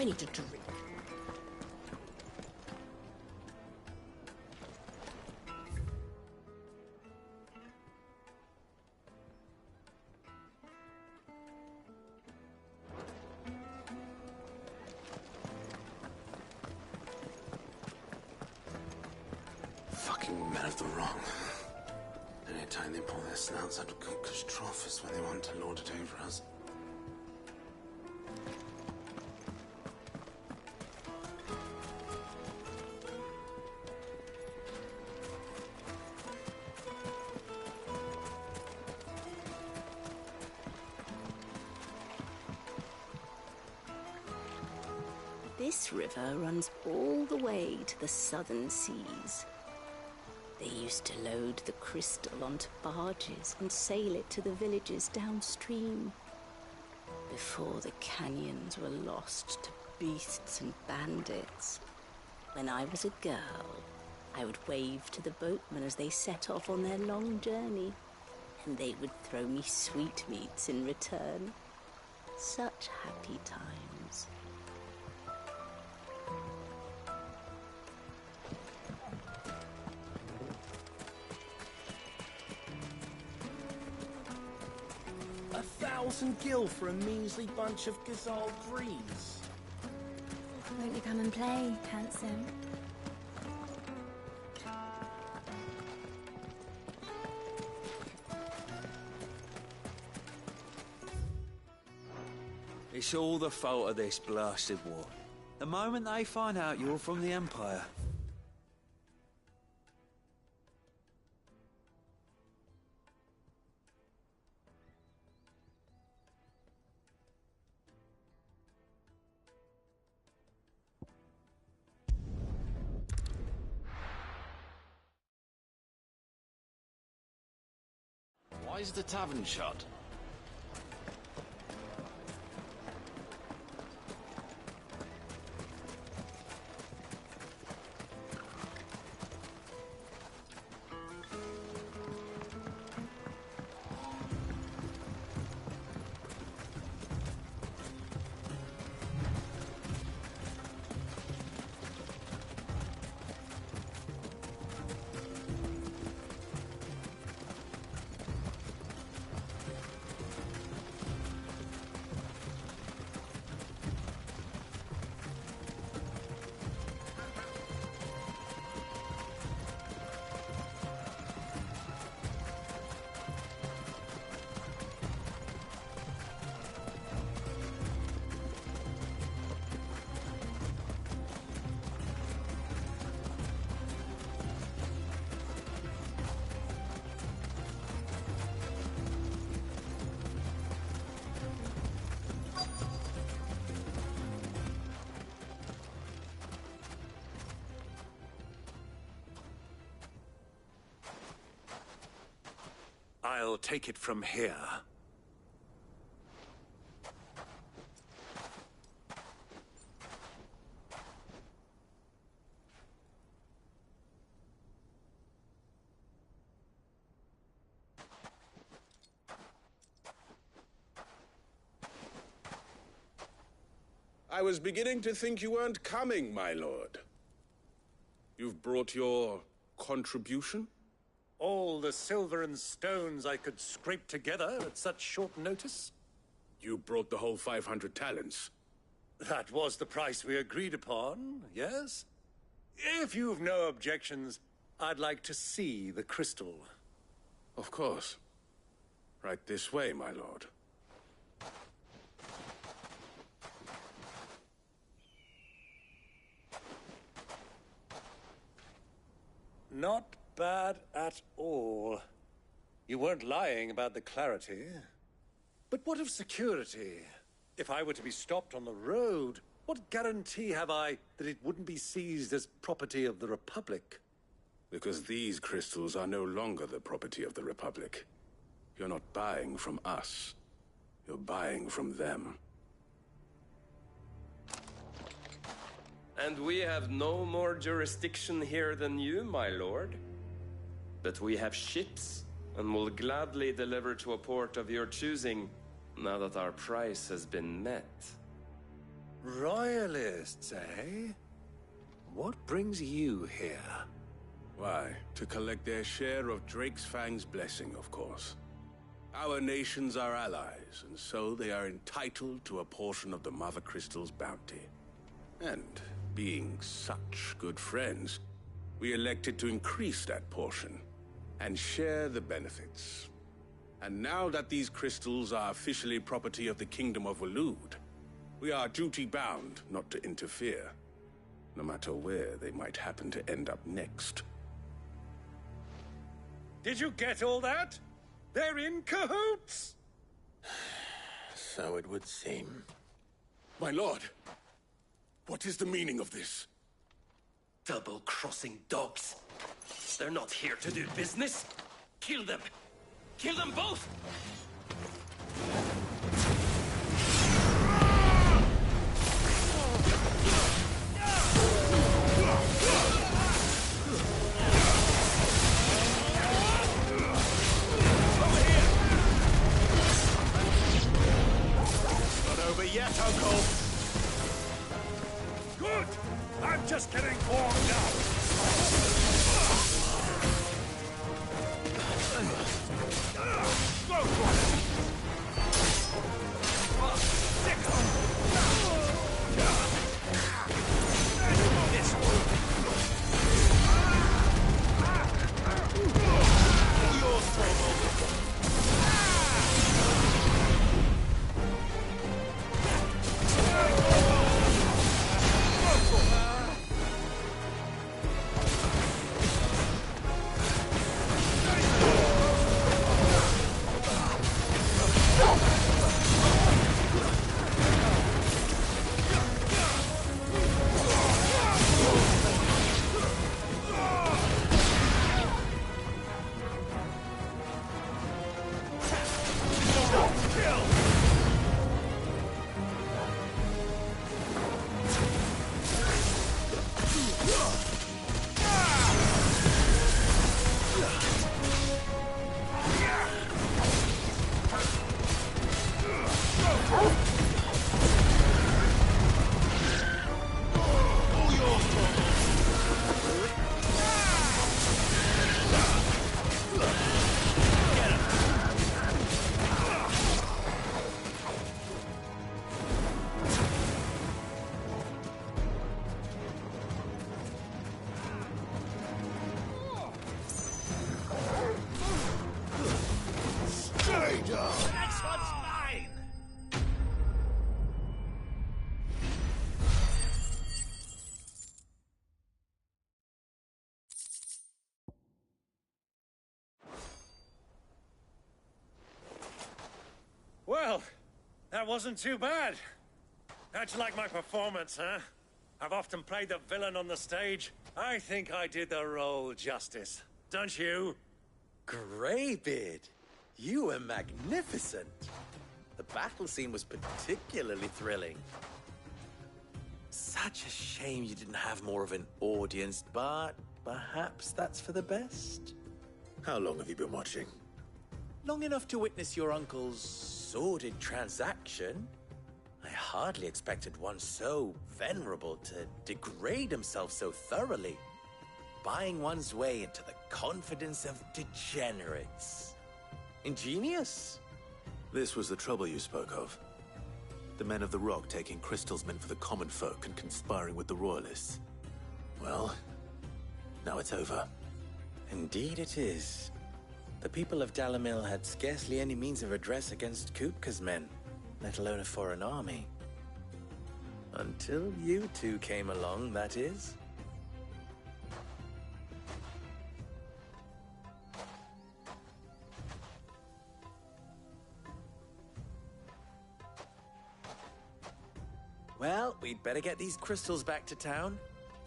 I need a drink. Fucking men of the wrong. Anytime they pull their snouts out of Cook's trough is where they want to lord it over us. This river runs all the way to the southern seas. They used to load the crystal onto barges and sail it to the villages downstream. Before the canyons were lost to beasts and bandits. When I was a girl, I would wave to the boatmen as they set off on their long journey, and they would throw me sweetmeats in return. Such happy times. $1,000 for a measly bunch of Gazal greens. Won't you come and play, handsome? It's all the fault of this blasted war. The moment they find out you're from the Empire. Why is the tavern shut? I'll take it from here. I was beginning to think you weren't coming, my lord. You've brought your contribution? All the silver and stones I could scrape together at such short notice? You brought the whole 500 talents. That was the price we agreed upon, yes? If you've no objections, I'd like to see the crystal. Of course. Right this way, my lord. Not bad at all. You weren't lying about the clarity. But what of security? If I were to be stopped on the road, what guarantee have I that it wouldn't be seized as property of the Republic? Because these crystals are no longer the property of the Republic. You're not buying from us. You're buying from them. And we have no more jurisdiction here than you, my lord. But we have ships, and will gladly deliver to a port of your choosing, now that our price has been met. Royalists, eh? What brings you here? Why, to collect their share of Drake's Fang's blessing, of course. Our nations are allies, and so they are entitled to a portion of the Mother Crystal's bounty. And being such good friends, we elected to increase that portion and share the benefits. And now that these crystals are officially property of the Kingdom of Waloed, we are duty-bound not to interfere, no matter where they might happen to end up next. Did you get all that? They're in cahoots! So it would seem. My lord, what is the meaning of this? Double-crossing dogs. They're not here to do business. Kill them. Kill them both! Yet, Uncle. Good. I'm just getting warmed up. Go for it. This one. Yours, Torvald. Well, that wasn't too bad. How'd you like my performance, huh? I've often played the villain on the stage. I think I did the role justice. Don't you? Greybeard, you were magnificent. The battle scene was particularly thrilling. Such a shame you didn't have more of an audience, but perhaps that's for the best. How long have you been watching? Long enough to witness your uncle's sordid transaction. I hardly expected one so venerable to degrade himself so thoroughly, buying one's way into the confidence of degenerates. Ingenious. This was the trouble you spoke of. The men of the Rock taking crystals meant for the common folk and conspiring with the Royalists. Well, now it's over. Indeed it is. The people of Dalimil had scarcely any means of redress against Kupka's men, let alone a foreign army. Until you two came along, that is. Well, we'd better get these crystals back to town.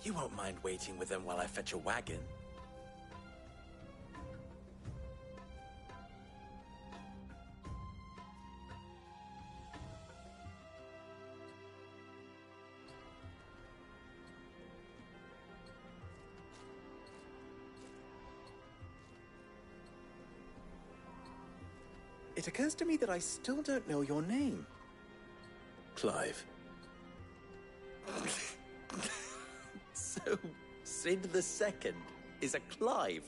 You won't mind waiting with them while I fetch a wagon. It occurs to me that I still don't know your name. Clive. So, Sid the Second is a Clive?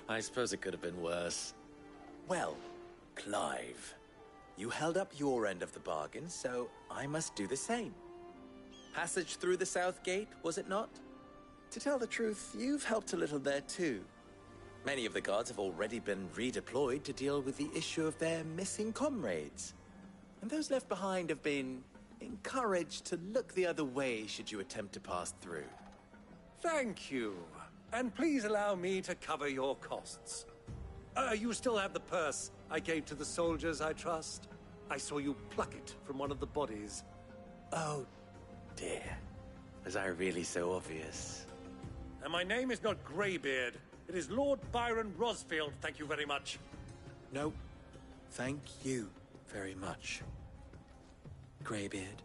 I suppose it could have been worse. Well, Clive, you held up your end of the bargain, so I must do the same. Passage through the South Gate, was it not? To tell the truth, you've helped a little there too. Many of the guards have already been redeployed to deal with the issue of their missing comrades. And those left behind have been encouraged to look the other way should you attempt to pass through. Thank you. And please allow me to cover your costs. You still have the purse I gave to the soldiers, I trust? I saw you pluck it from one of the bodies. Oh, dear. Was I really so obvious? And my name is not Greybeard. It is Lord Byron Rosfield, thank you very much. No, thank you very much, Greybeard.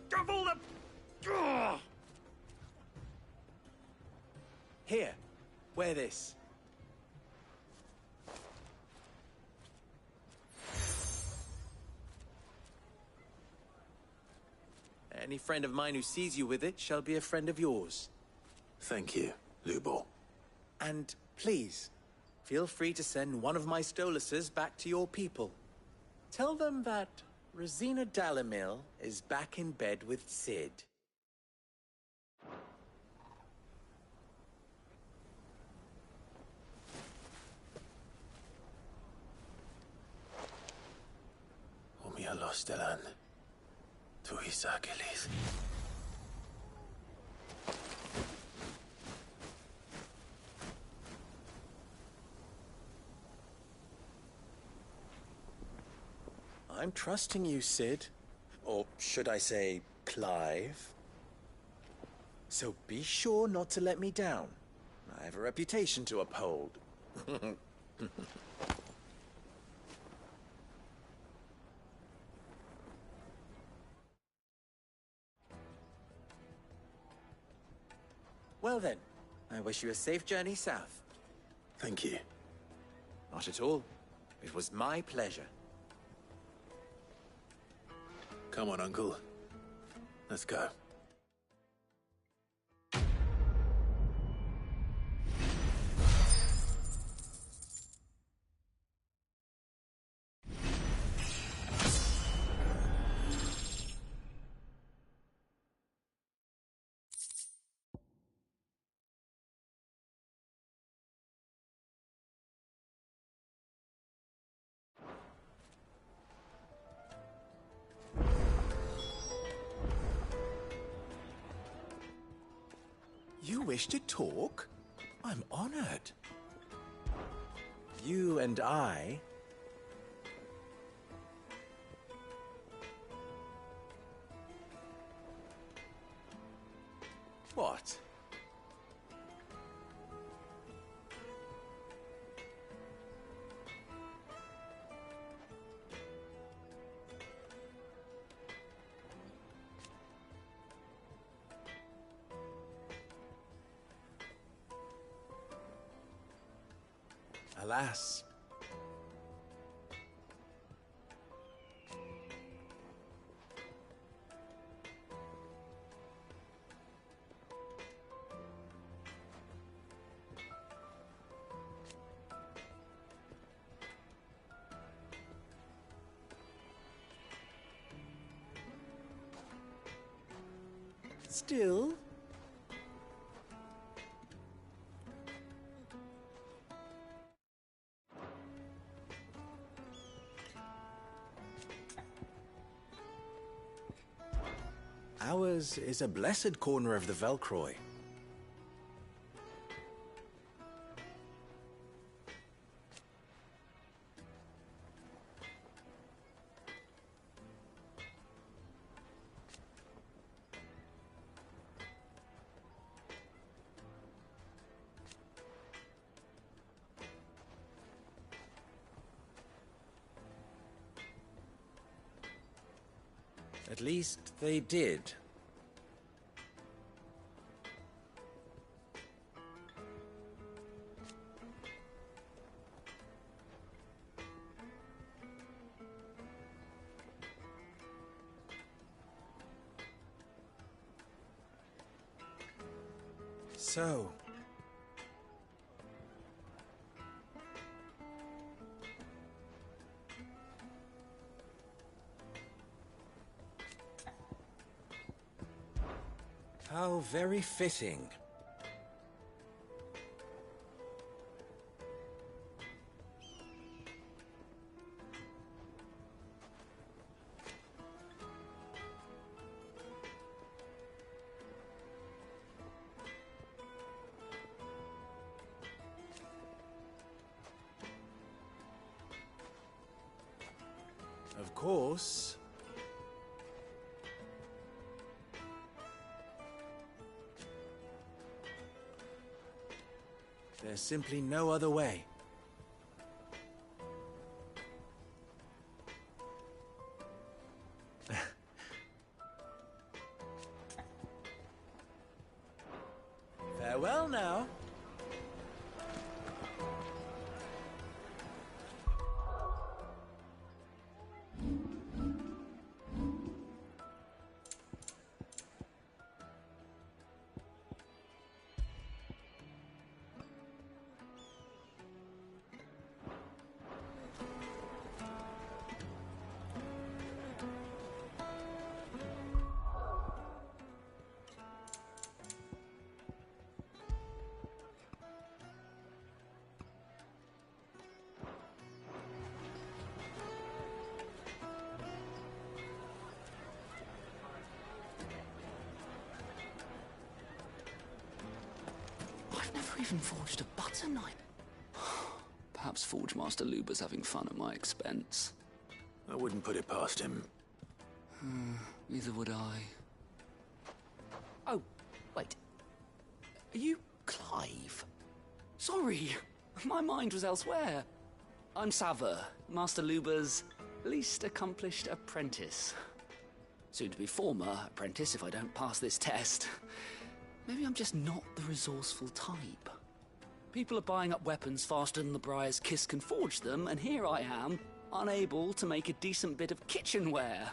Double the... Ugh! Here, wear this. Any friend of mine who sees you with it shall be a friend of yours. Thank you, Lubor. And please, feel free to send one of my Stoluses back to your people. Tell them that Rosina Dalamil is back in bed with Sid. Umia Lostelan. Tuisa Achilles. I'm trusting you, Sid. Or should I say, Clive? So be sure not to let me down. I have a reputation to uphold. Well then, I wish you a safe journey south. Thank you. Not at all. It was my pleasure. Come on, Uncle. Let's go. You wish to talk? I'm honored. You and I... What? Alas. Still... Ours is a blessed corner of the Velcroy. At least they did. so. How very fitting. Of course. There's simply no other way. Farewell now. I've never even forged a butter knife. Perhaps Forge Master Luber's having fun at my expense. I wouldn't put it past him. Neither would I. Oh, wait. Are you Clive? Sorry, my mind was elsewhere. I'm Saver, Master Luber's least accomplished apprentice. Soon to be former apprentice if I don't pass this test. Maybe I'm just not the resourceful type. People are buying up weapons faster than the Briar's Kiss can forge them, and here I am, unable to make a decent bit of kitchenware.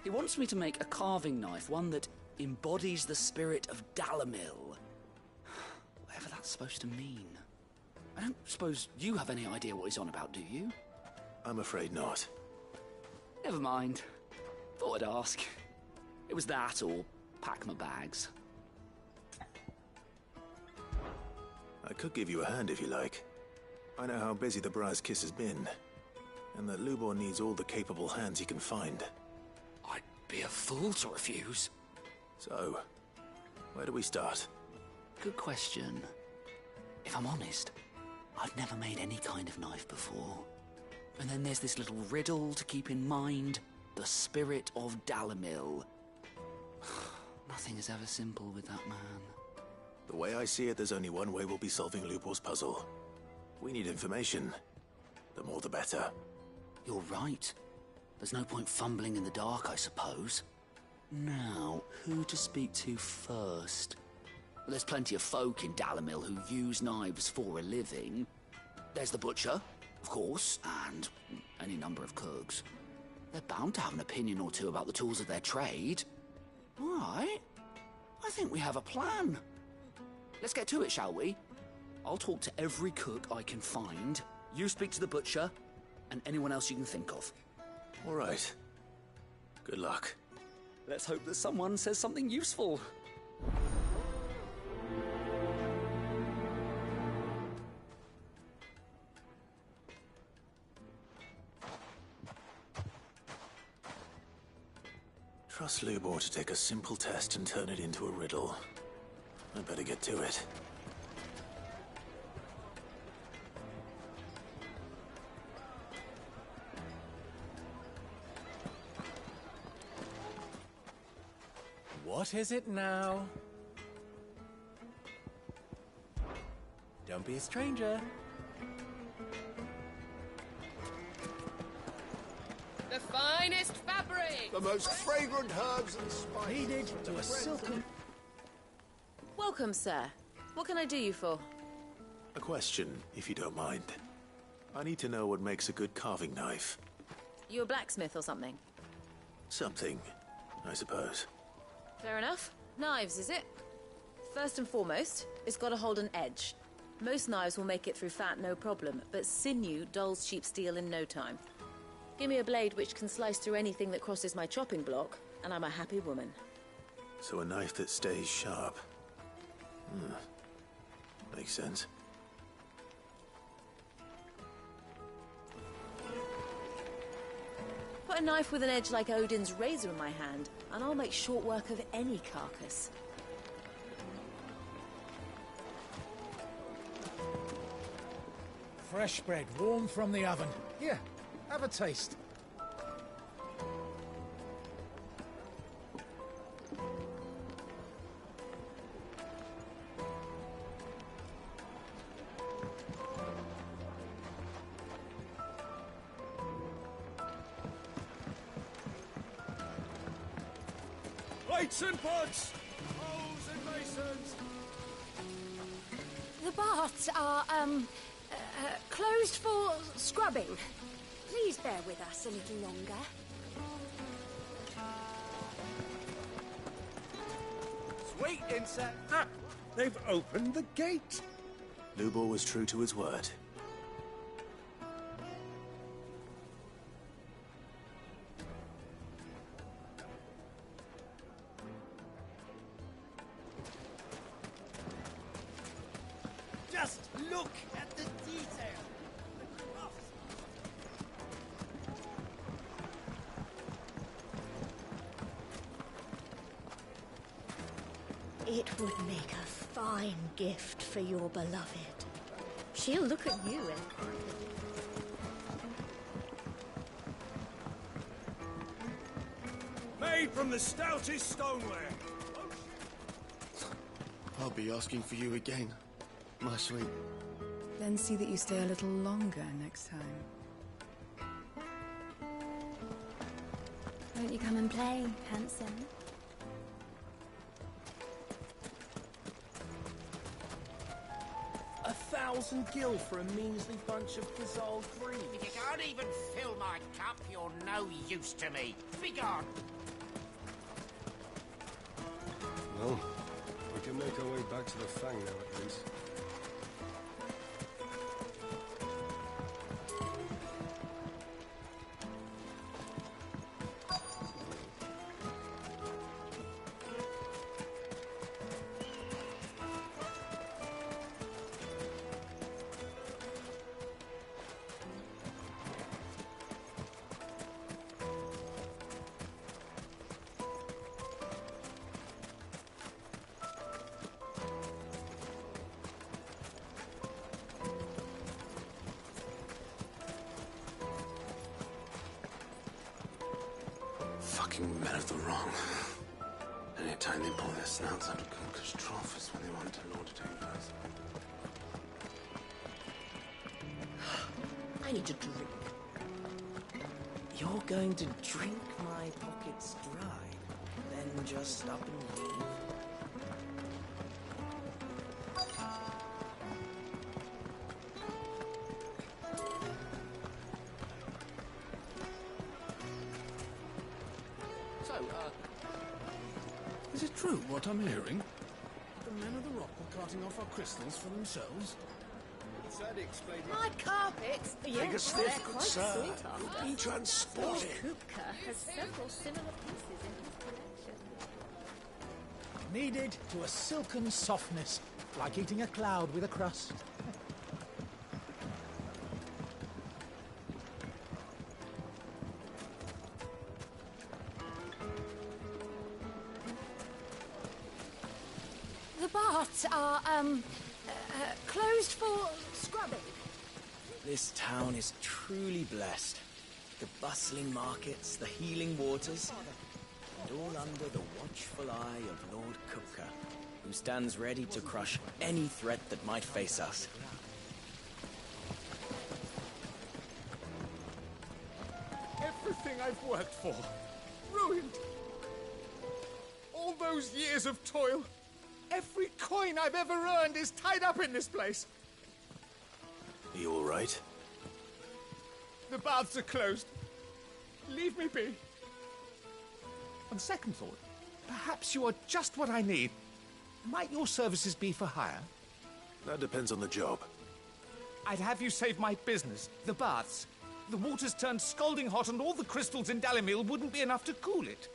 He wants me to make a carving knife, one that embodies the spirit of Dalamil. Whatever that's supposed to mean. I don't suppose you have any idea what he's on about, do you? I'm afraid not. Never mind. Thought I'd ask. It was that or pack my bags. I could give you a hand if you like. I know how busy the Briar's Kiss has been, and that Lubor needs all the capable hands he can find. I'd be a fool to refuse. So, where do we start? Good question. If I'm honest, I've never made any kind of knife before. And then there's this little riddle to keep in mind. The spirit of Dalamil. Nothing is ever simple with that man. The way I see it, there's only one way we'll be solving Lubor's puzzle. We need information. The more the better. You're right. There's no point fumbling in the dark, I suppose. Now, who to speak to first? There's plenty of folk in Dalamil who use knives for a living. There's the butcher, of course, and any number of cooks. They're bound to have an opinion or two about the tools of their trade. All right. I think we have a plan. Let's get to it, shall we? I'll talk to every cook I can find. You speak to the butcher, and anyone else you can think of. All right. Good luck. Let's hope that someone says something useful. Trust Lubor to take a simple test and turn it into a riddle. I better get to it. What is it now? Don't be a stranger. The finest fabric! The most fragrant herbs and spices. Needed to a silken... Welcome, sir. What can I do you for? A question, if you don't mind. I need to know what makes a good carving knife. You a blacksmith or something? Something, I suppose. Fair enough. Knives, is it? First and foremost, it's got to hold an edge. Most knives will make it through fat no problem, but sinew dulls cheap steel in no time. Give me a blade which can slice through anything that crosses my chopping block, and I'm a happy woman. So a knife that stays sharp. Makes sense. Put a knife with an edge like Odin's razor in my hand, and I'll make short work of any carcass. Fresh bread, warm from the oven. Here, have a taste. Weights and pots! Holes and masons! The baths are, closed for scrubbing. Please bear with us a little longer. Sweet insect! Ah, they've opened the gate! Lubor was true to his word. Just look at the detail. It would make a fine gift for your beloved. She'll look at you and... Made from the stoutest stoneware! I'll be asking for you again, my sweet. Then see that you stay a little longer next time. Won't you come and play, handsome? A 1,000 gil for a measly bunch of Frizal cream. If you can't even fill my cup, you're no use to me. Begone! Well, we can make our way back to the Fang now, at least. Fucking men of the wrong. Anytime they pull their snouts out of Cook's trough is when they want to lord it over us. I need a drink. You're going to drink my pockets dry, then just up and leave? Is it true what I'm hearing? The men of the rock were carting off our crystals for themselves? My carpets? Take a sniff, they're good quite sir. sought after. Be transported. Kupka has several similar pieces in his collection. Kneaded to a silken softness, like eating a cloud with a crust. The baths are, closed for scrubbing. This town is truly blessed. The bustling markets, the healing waters, and all under the watchful eye of Lord Kupka, who stands ready to crush any threat that might face us. Everything I've worked for, ruined. All those years of toil, every coin I've ever earned is tied up in this place. Are you all right? The baths are closed. Leave me be. On second thought, perhaps you are just what I need. Might your services be for hire? That depends on the job. I'd have you save my business, the baths. The water's turned scalding hot and all the crystals in Dalimil wouldn't be enough to cool it.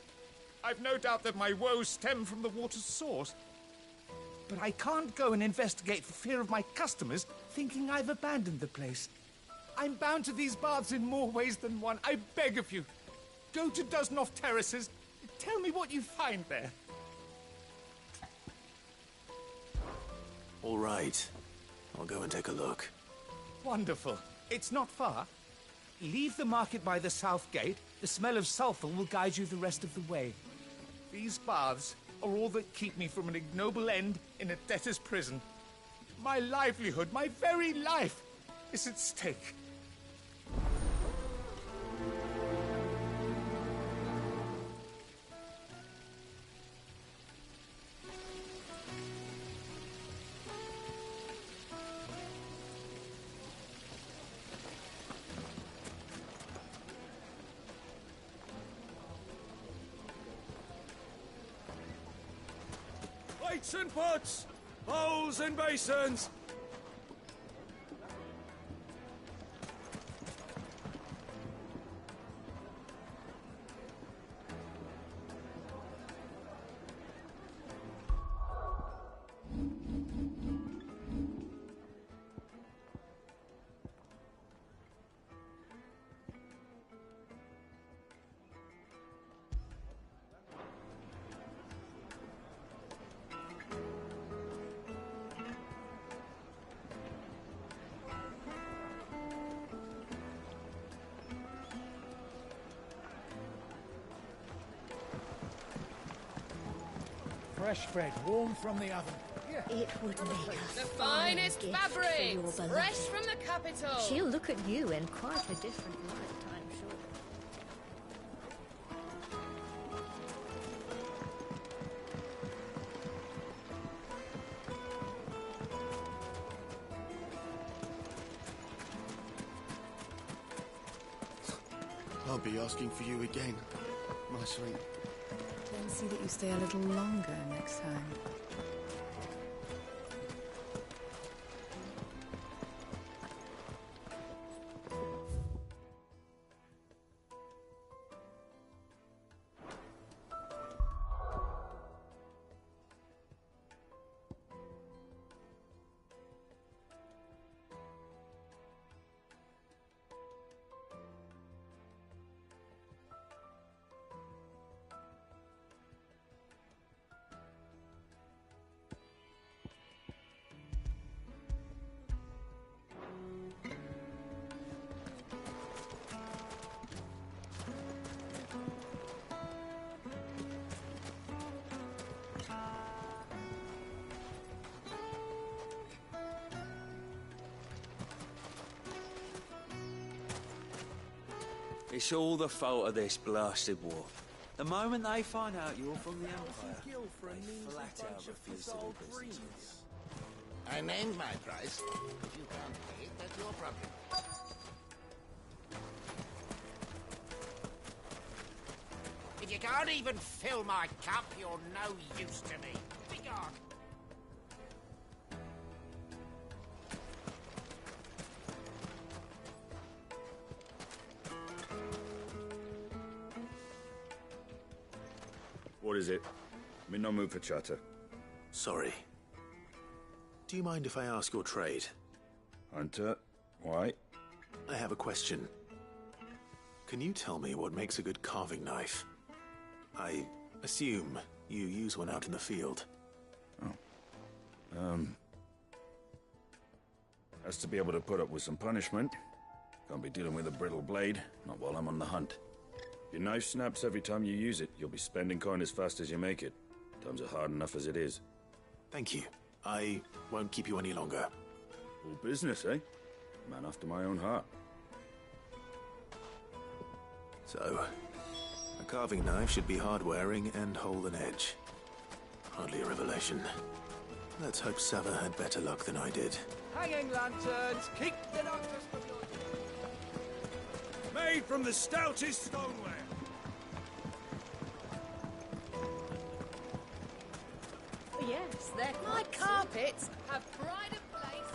I've no doubt that my woes stem from the water's source. But I can't go and investigate for fear of my customers thinking I've abandoned the place. I'm bound to these baths in more ways than one. I beg of you. Go to Dusnoff Terraces. Tell me what you find there. All right. I'll go and take a look. Wonderful. It's not far. Leave the market by the south gate. The smell of sulphur will guide you the rest of the way. These baths are all that keep me from an ignoble end in a debtor's prison. My livelihood, my very life, is at stake. Plates and pots! Bowls and basins! Fresh bread, warm from the oven. It would make a The fine finest gift fabrics, for your fresh beloved. from the capital. She'll look at you in quite a different light, I'm sure. I'll be asking for you again, my sweet. Then see that you stay a little longer next time. It's all the fault of this blasted war. The moment they find out you're from the Empire, they flat out refuse to do business with you. I named my price. If you can't pay it, that's your problem. If you can't even fill my cup, you're no use to me. Begone! What is it? I'm in no mood for chatter. Sorry. Do you mind if I ask your trade? Hunter, why? I have a question. Can you tell me what makes a good carving knife? I assume you use one out in the field. Has to be able to put up with some punishment. Can't be dealing with a brittle blade, not while I'm on the hunt. Your knife snaps every time you use it. You'll be spending coin as fast as you make it. Times are hard enough as it is. Thank you. I won't keep you any longer. All business, eh? Man after my own heart. So, a carving knife should be hard-wearing and hold an edge. Hardly a revelation. Let's hope Sava had better luck than I did. Hanging lanterns, keep the doctors from your... Made from the stoutest stoneware. Yes, my carpets have pride of place.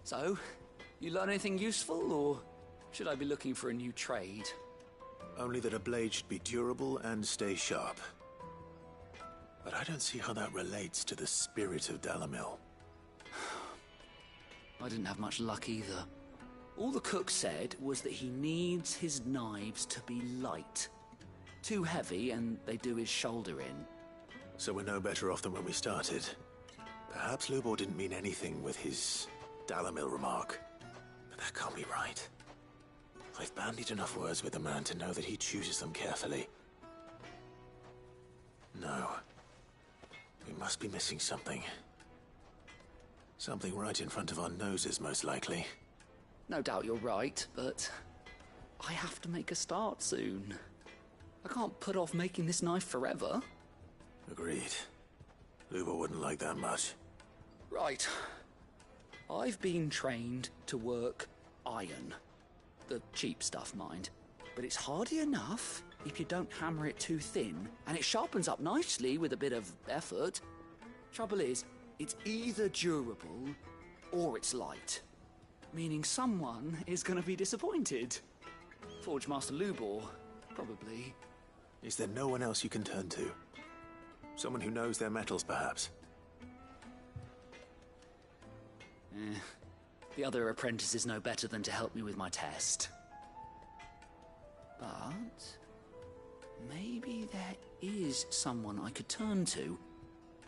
So, you learn anything useful, or should I be looking for a new trade? Only that a blade should be durable and stay sharp. But I don't see how that relates to the spirit of Dalamil. I didn't have much luck either. All the cook said was that he needs his knives to be light. Too heavy and they do his shoulder in. So we're no better off than when we started. Perhaps Lubor didn't mean anything with his Dalamil remark. But that can't be right. I've bandied enough words with the man to know that he chooses them carefully. No. We must be missing something. Something right in front of our noses, most likely. No doubt you're right, but I have to make a start soon. I can't put off making this knife forever. Agreed. Lubor wouldn't like that much. Right. I've been trained to work iron. The cheap stuff, mind. But it's hardy enough if you don't hammer it too thin, and it sharpens up nicely with a bit of effort. Trouble is, it's either durable or it's light. Meaning someone is going to be disappointed. Forge Master Lubor, probably. Is there no one else you can turn to? Someone who knows their metals, perhaps? The other apprentice is no better than to help me with my test. But maybe there is someone I could turn to.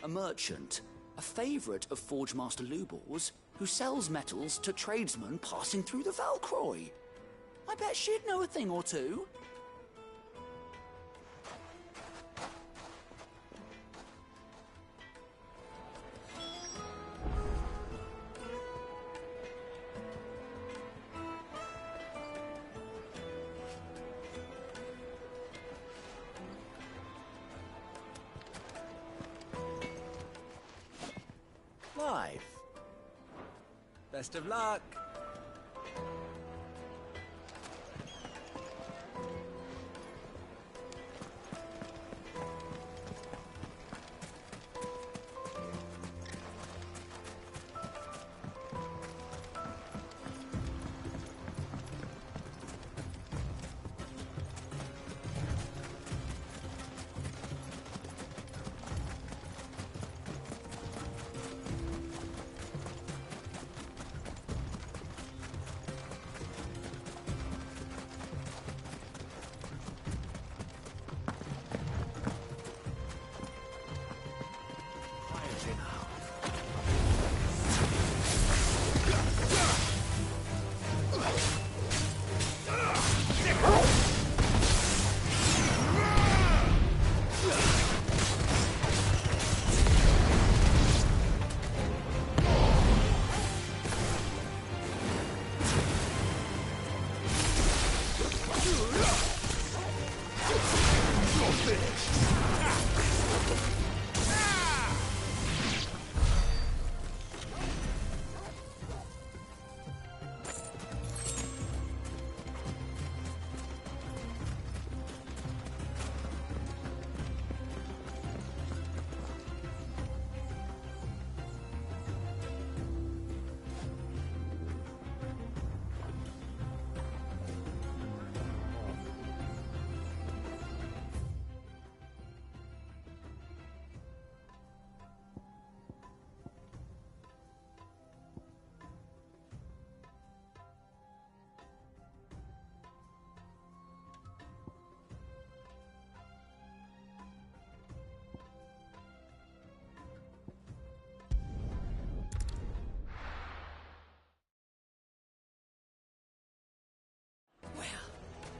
A merchant, a favourite of Forge Master Lubor's, who sells metals to tradesmen passing through the Valcroy. I bet she'd know a thing or two. Live. Best of luck.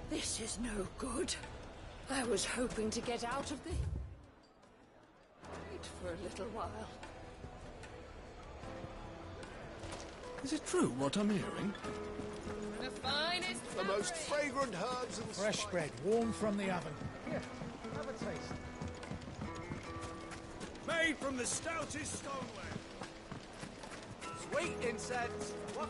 This is no good. I was hoping to get out of the... Wait for a little while. Is it true what I'm hearing? The finest... The most fragrant herbs and fresh bread, warm from the oven. Here, have a taste. Made from the stoutest stoneware. Sweet incense. What?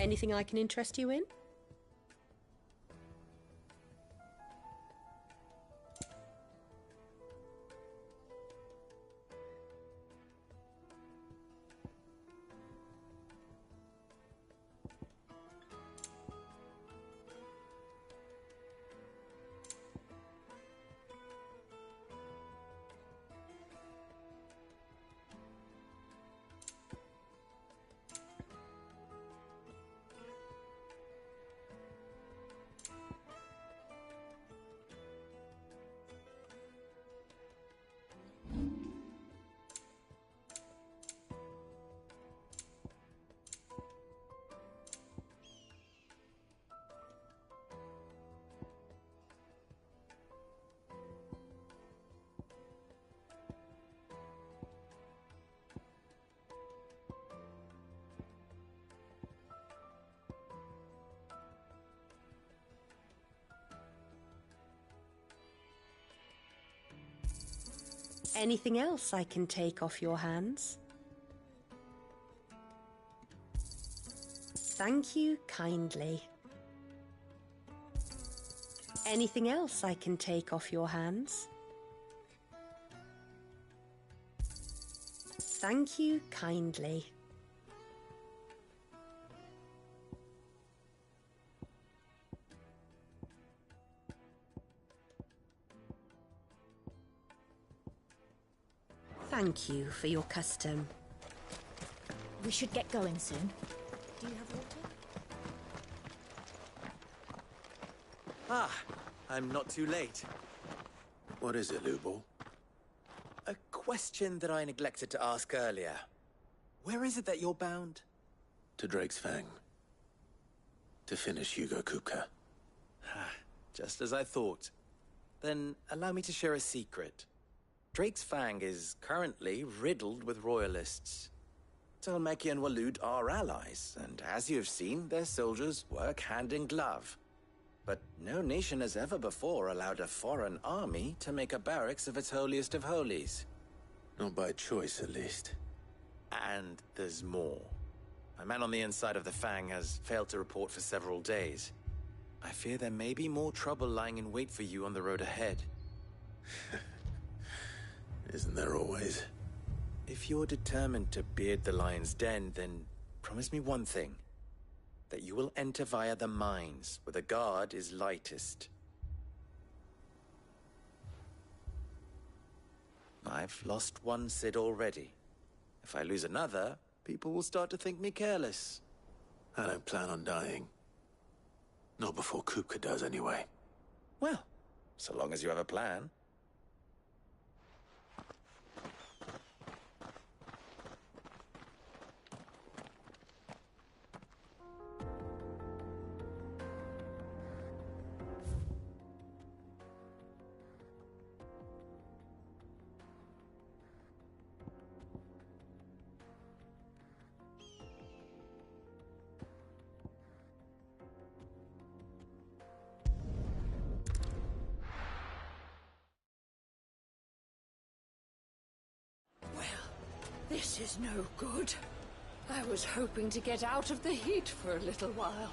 Anything I can interest you in? Anything else I can take off your hands? Thank you kindly. Anything else I can take off your hands? Thank you kindly. Thank you for your custom. We should get going soon. Do you have water? Ah, I'm not too late. What is it, Lubor? A question that I neglected to ask earlier. Where is it that you're bound? To Drake's Fang. To finish Hugo Kupka. Just as I thought. Then allow me to share a secret. Drake's Fang is currently riddled with royalists. Tolmeki and Waloed are allies, and as you have seen, their soldiers work hand in glove. But no nation has ever before allowed a foreign army to make a barracks of its holiest of holies. Not by choice, at least. And there's more. A man on the inside of the Fang has failed to report for several days. I fear there may be more trouble lying in wait for you on the road ahead. Isn't there always? If you're determined to beard the lion's den, then promise me one thing. That you will enter via the mines, where the guard is lightest. I've lost one Cid already. If I lose another, people will start to think me careless. I don't plan on dying. Not before Kupka does, anyway. Well, so long as you have a plan. This is no good. I was hoping to get out of the heat for a little while.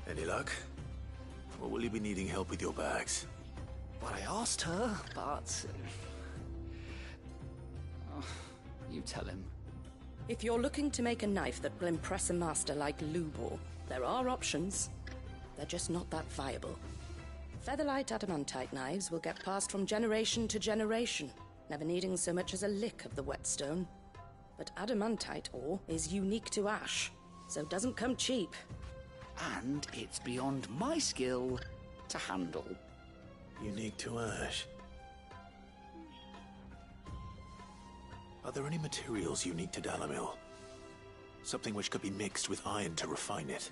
Any luck? Or will you be needing help with your bags? Well, I asked her, but... you tell him. If you're looking to make a knife that will impress a master like Lubor, there are options. They're just not that viable. Featherlight adamantite knives will get passed from generation to generation, never needing so much as a lick of the whetstone. But adamantite ore is unique to Ash, so doesn't come cheap. And it's beyond my skill to handle. Unique to Ash? Are there any materials unique to Dalimil? Something which could be mixed with iron to refine it.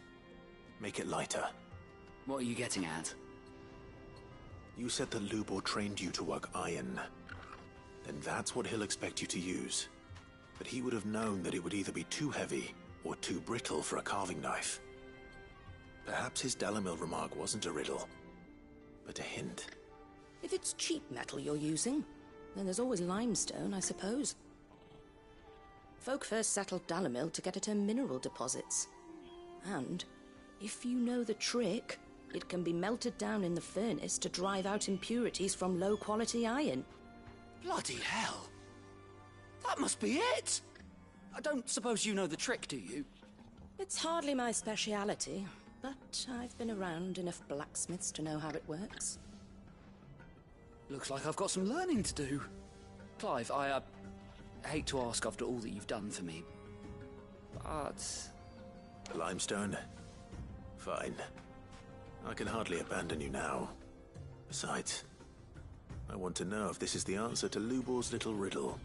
Make it lighter. What are you getting at? You said that Lubor trained you to work iron. Then that's what he'll expect you to use. But he would have known that it would either be too heavy or too brittle for a carving knife. Perhaps his Dalimil remark wasn't a riddle, but a hint. If it's cheap metal you're using, then there's always limestone, I suppose. Folk first settled Dalimil to get at her mineral deposits. And, if you know the trick, it can be melted down in the furnace to drive out impurities from low-quality iron. Bloody hell! That must be it! I don't suppose you know the trick, do you? It's hardly my speciality, but I've been around enough blacksmiths to know how it works. Looks like I've got some learning to do. Clive, I hate to ask after all that you've done for me, but... The limestone? Fine. I can hardly abandon you now. Besides, I want to know if this is the answer to Lubor's little riddle.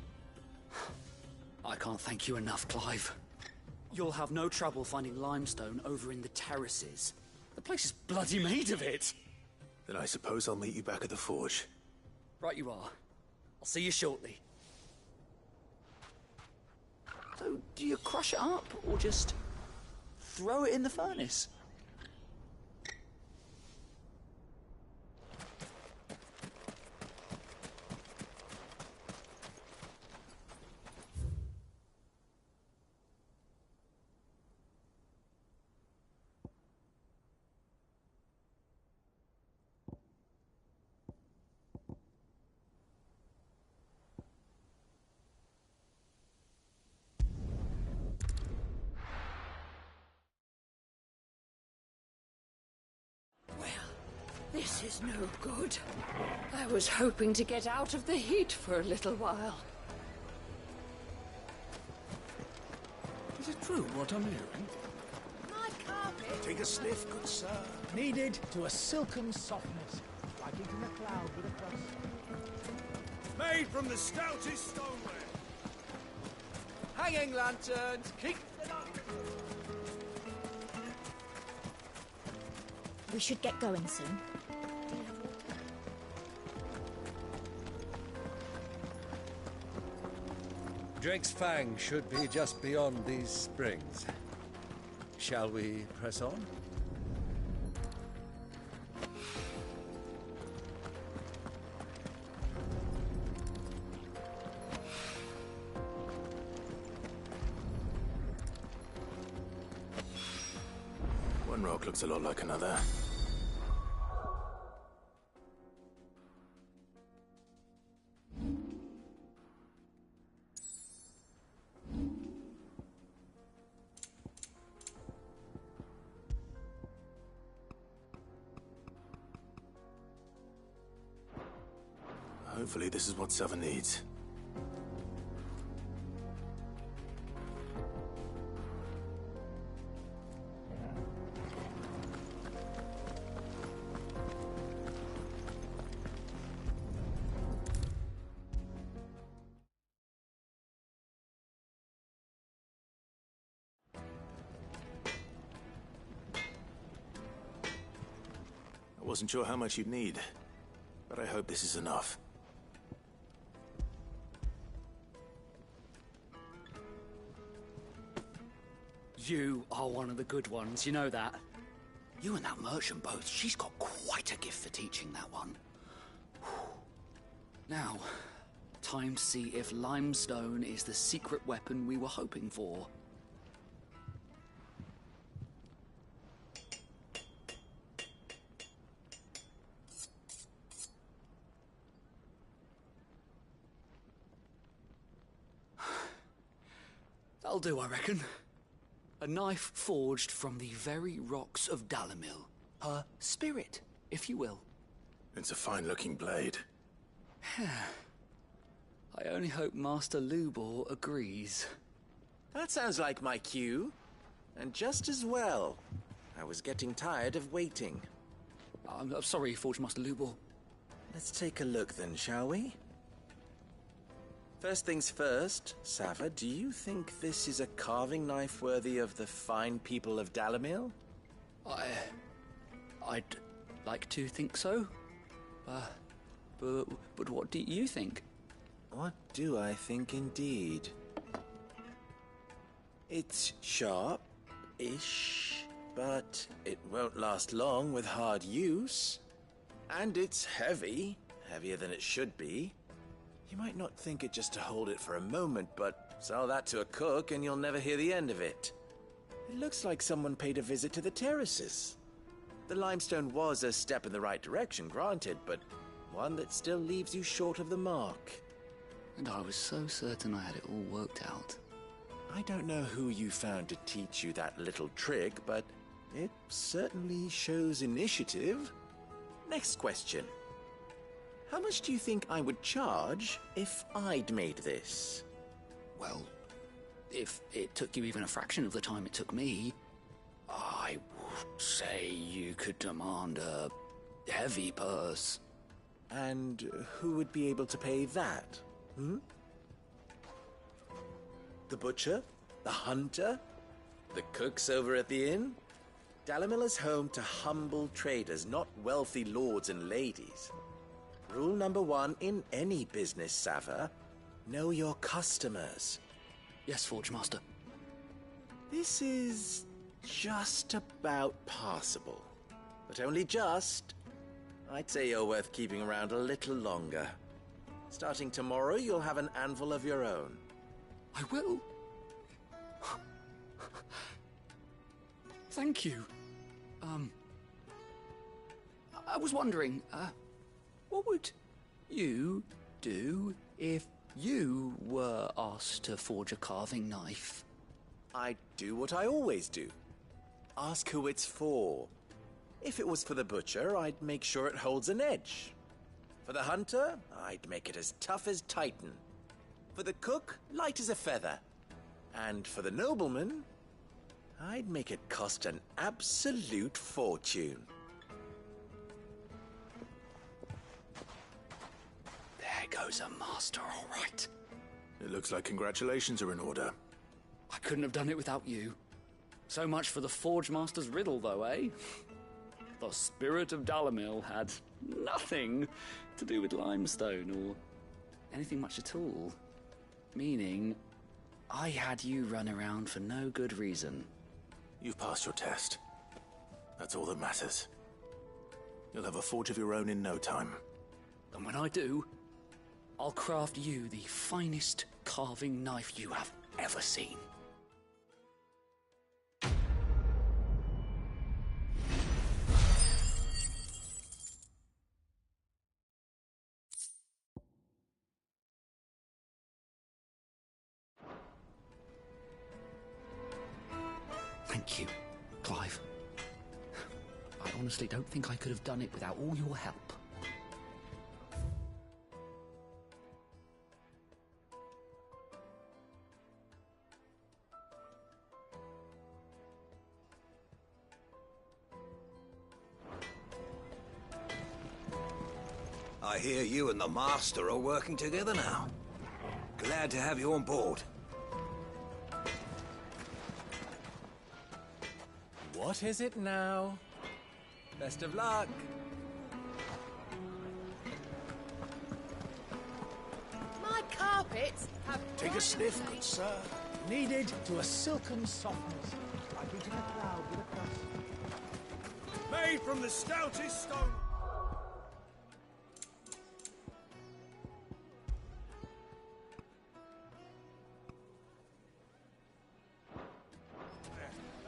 I can't thank you enough, Clive. You'll have no trouble finding limestone over in the terraces. The place is bloody made of it. Then I suppose I'll meet you back at the forge. Right you are. I'll see you shortly. So, do you crush it up, or just throw it in the furnace? This is no good. I was hoping to get out of the heat for a little while. Is it true what I'm hearing? My carpet. Take a sniff, good sir. Kneaded to a silken softness, like eating a cloud with a crust. Made from the stoutest stoneware. Hanging lanterns, keep them up. We should get going soon. Drake's Fang should be just beyond these springs. Shall we press on? One rock looks a lot like another. Hopefully this is what Southern needs. I wasn't sure how much you'd need, but I hope this is enough. You are one of the good ones, you know that. You and that merchant both, she's got quite a gift for teaching that one. Now, time to see if limestone is the secret weapon we were hoping for. That'll do, I reckon. A knife forged from the very rocks of Dalimil. Her spirit, if you will. It's a fine-looking blade. I only hope Master Lubor agrees. That sounds like my cue. And just as well. I was getting tired of waiting. I'm sorry, Forge Master Lubor. Let's take a look then, shall we? First things first, Sava, do you think this is a carving knife worthy of the fine people of Dalimil? I'd like to think so. But what do you think? What do I think indeed? It's sharp-ish, but it won't last long with hard use. And it's heavy, heavier than it should be. You might not think it just to hold it for a moment, but sell that to a cook and you'll never hear the end of it. It looks like someone paid a visit to the terraces. The limestone was a step in the right direction, granted, but one that still leaves you short of the mark. And I was so certain I had it all worked out. I don't know who you found to teach you that little trick, but it certainly shows initiative. Next question. How much do you think I would charge if I'd made this? Well, if it took you even a fraction of the time it took me, I would say you could demand a heavy purse. And who would be able to pay that? The butcher? The hunter? The cooks over at the inn? Dalimil is home to humble traders, not wealthy lords and ladies. Rule number 1 in any business, Sava: know your customers. Yes, Forge Master. This is just about passable. But only just. I'd say you're worth keeping around a little longer. Starting tomorrow, you'll have an anvil of your own. I will. Thank you. I was wondering, what would you do if you were asked to forge a carving knife? I'd do what I always do. Ask who it's for. If it was for the butcher, I'd make sure it holds an edge. For the hunter, I'd make it as tough as Titan. For the cook, light as a feather. And for the nobleman, I'd make it cost an absolute fortune. There goes a master, all right. It looks like congratulations are in order. I couldn't have done it without you. So much for the Forge Master's riddle, though, eh? The spirit of Dalimil had nothing to do with limestone or anything much at all. Meaning, I had you run around for no good reason. You've passed your test. That's all that matters. You'll have a forge of your own in no time. And when I do, I'll craft you the finest carving knife you have ever seen. Thank you, Clive. I honestly don't think I could have done it without all your help. I hear you and the Master are working together now. Glad to have you on board. What is it now? Best of luck. My carpets have... Take a sniff, good sir. Kneaded to a silken softness, like eating a cloud with a crust. Made from the stoutest stone.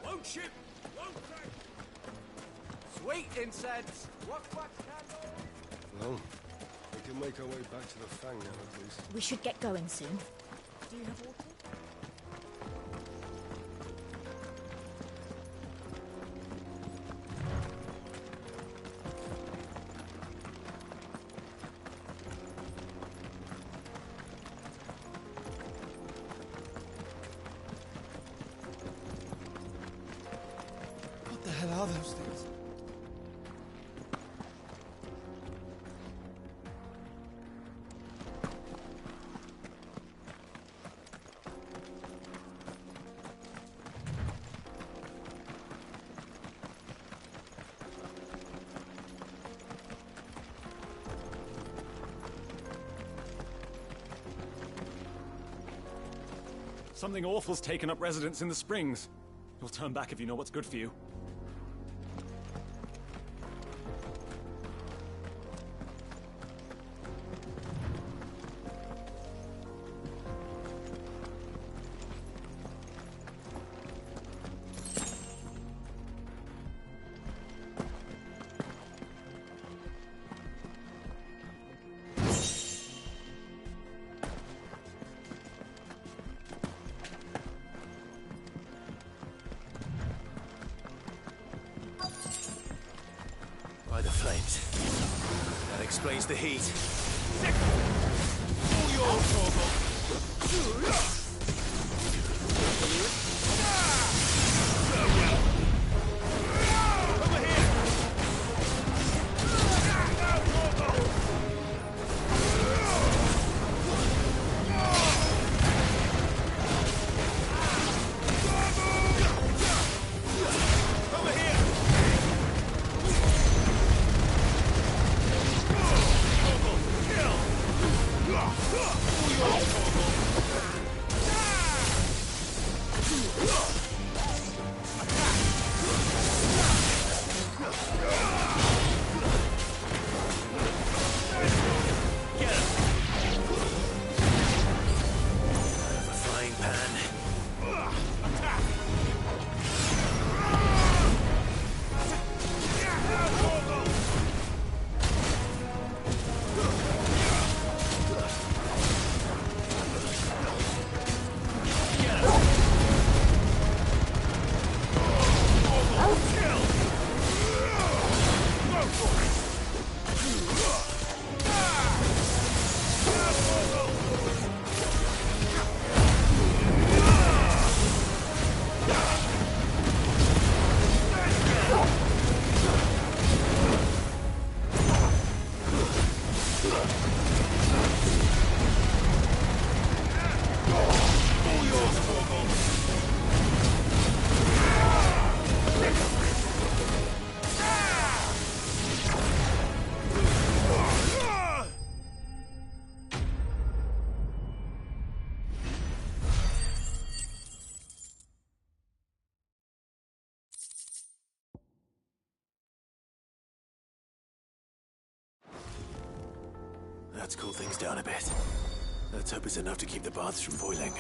Won't ship, won't crack. Sweet incense. What candle? Well, we can make our way back to the Fang now, at least. We should get going soon. Do you have water? Something awful's taken up residence in the springs. You'll turn back if you know what's good for you. By the flames. That explains the heat. All yours, Torgal. Let's cool things down a bit. Let's hope it's enough to keep the baths from boiling.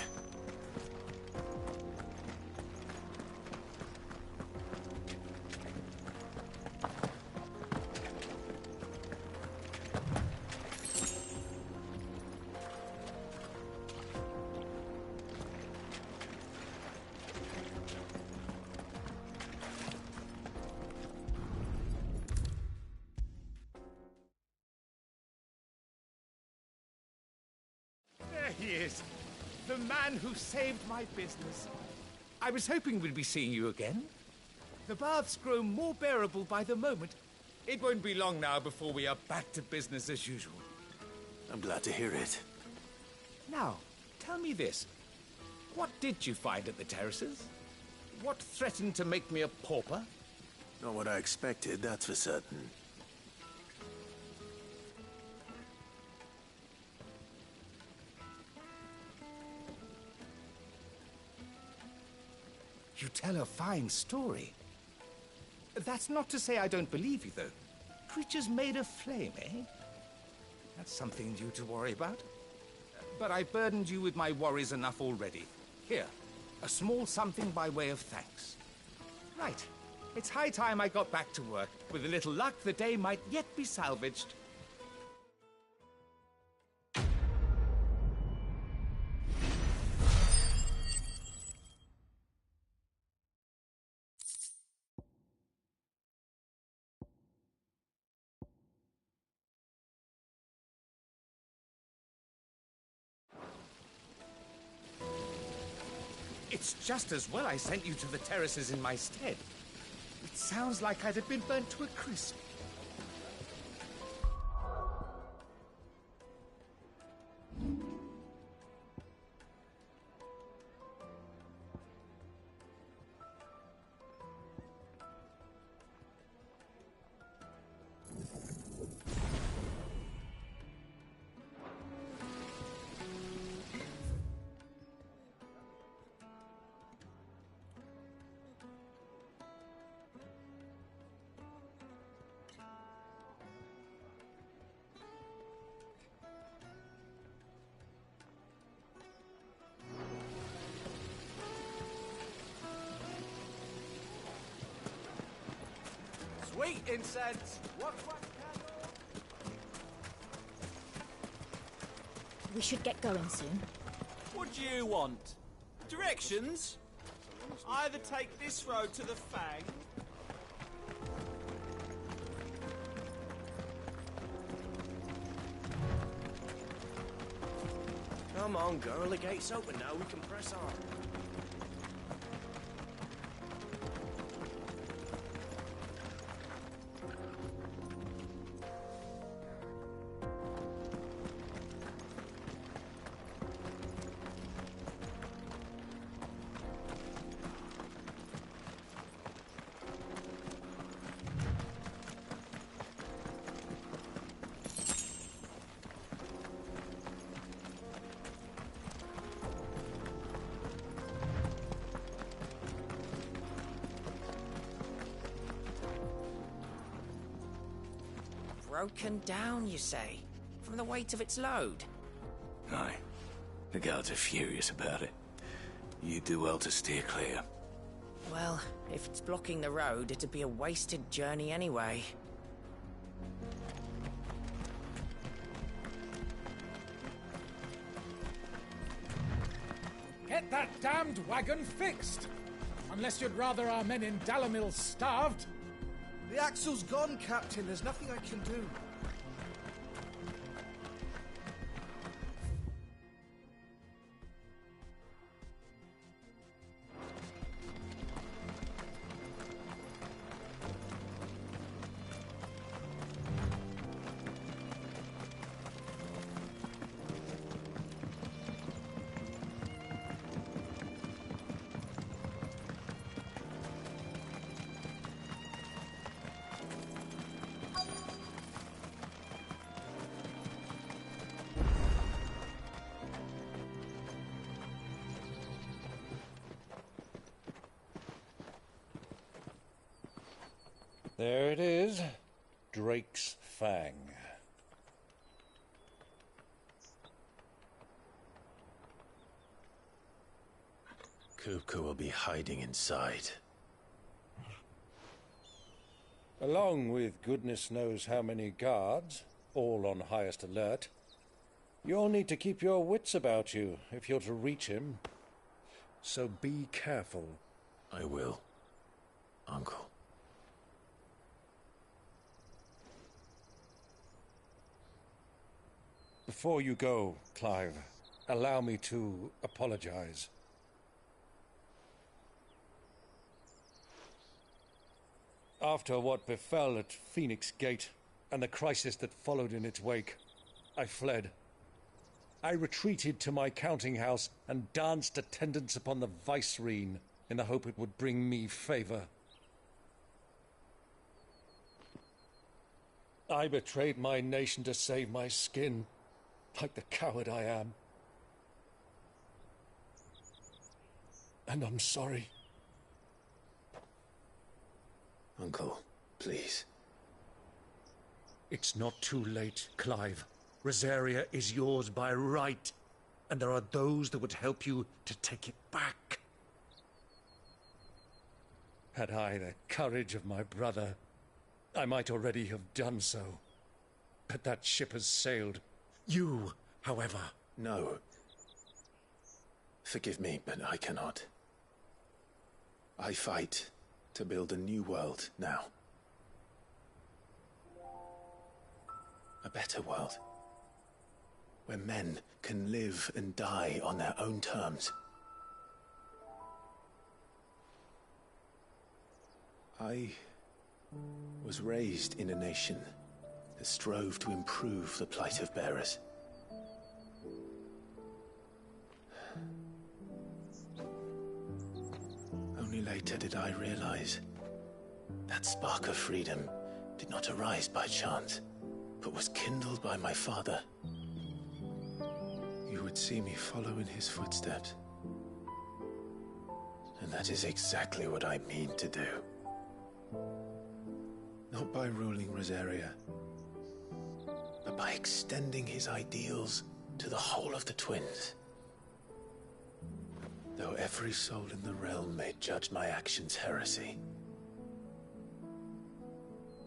There he is. The man who saved my business. I was hoping we'd be seeing you again. The baths grow more bearable by the moment. It won't be long now before we are back to business as usual. I'm glad to hear it. Now, tell me this. What did you find at the terraces? What threatened to make me a pauper? Not what I expected, that's for certain. You tell a fine story. That's not to say I don't believe you, though. Creatures made of flame, eh? That's something new to worry about. But I burdened you with my worries enough already. Here, a small something by way of thanks. Right. It's high time I got back to work. With a little luck, the day might yet be salvaged. It's just as well I sent you to the terraces in my stead. It sounds like I'd have been burnt to a crisp. Sweet incense! What candle? We should get going soon. What do you want? Directions? Either take this road to the Fang. Come on, girl, the gate's open now, we can press on. Broken down, you say? From the weight of its load? Aye. The guards are furious about it. You do well to steer clear. Well, if it's blocking the road, it'd be a wasted journey anyway. Get that damned wagon fixed! Unless you'd rather our men in Dalamil starved. The axle's gone, Captain. There's nothing I can do. There it is. Drake's Fang. Kupka will be hiding inside. Along with goodness knows how many guards, all on highest alert. You'll need to keep your wits about you if you're to reach him. So be careful. I will, Uncle. Before you go, Clive, allow me to apologize. After what befell at Phoenix Gate and the crisis that followed in its wake, I fled. I retreated to my counting house and danced attendance upon the vicereine in the hope it would bring me favor. I betrayed my nation to save my skin, like the coward I am. And I'm sorry. Uncle, please. It's not too late, Clive. Rosaria is yours by right, and there are those that would help you to take it back. Had I the courage of my brother, I might already have done so. But that ship has sailed. You, however... No. Forgive me, but I cannot. I fight to build a new world now. A better world. Where men can live and die on their own terms. I was raised in a nation that strove to improve the plight of bearers. Only later did I realize that spark of freedom did not arise by chance, but was kindled by my father. You would see me follow in his footsteps. And that is exactly what I mean to do. Not by ruling Rosaria, but by extending his ideals to the whole of the Twins. Though every soul in the realm may judge my actions heresy,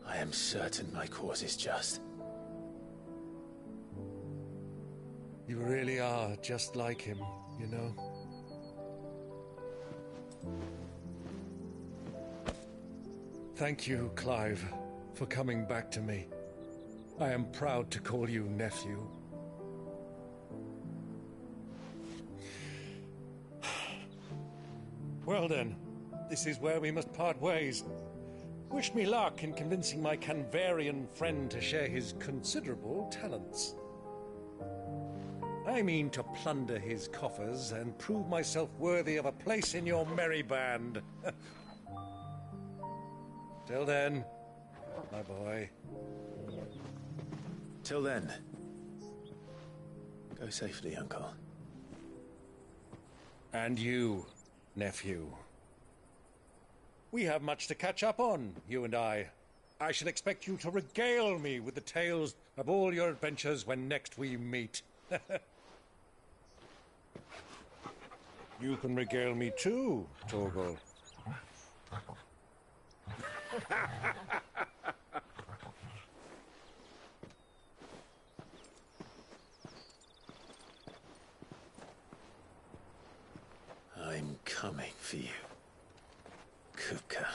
I am certain my cause is just. You really are just like him, you know? Thank you, Clive, for coming back to me. I am proud to call you nephew. Well then, this is where we must part ways. Wish me luck in convincing my Canvarian friend to share his considerable talents. I mean to plunder his coffers and prove myself worthy of a place in your merry band. Till then, my boy. Till then, go safely, Uncle. And you, nephew. We have much to catch up on, you and I. I shall expect you to regale me with the tales of all your adventures when next we meet. You can regale me too, Torgal. I'm coming for you, Kupka.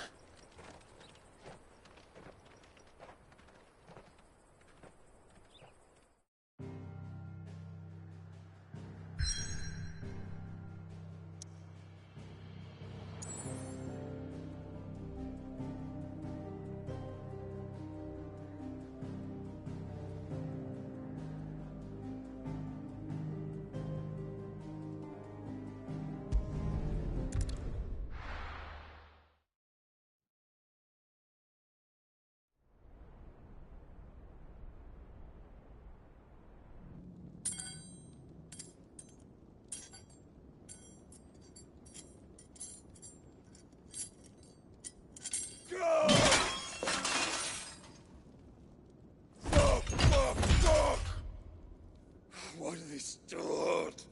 What have they start?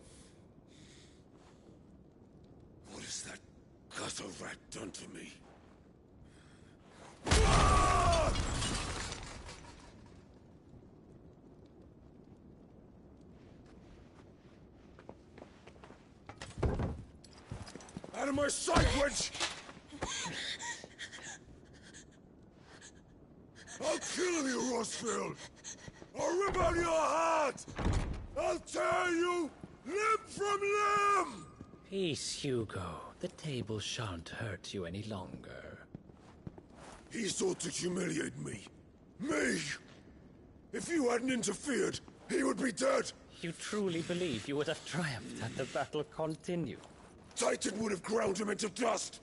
What has that gutter rat done to me? Out of my sight, witch! I'll kill you, Rosfield! I'll rip out your heart! I'll tear you limb from limb! Peace, Hugo. The table shan't hurt you any longer. He sought to humiliate me. Me! If you hadn't interfered, he would be dead! You truly believe you would have triumphed had the battle continued? Titan would have ground him into dust!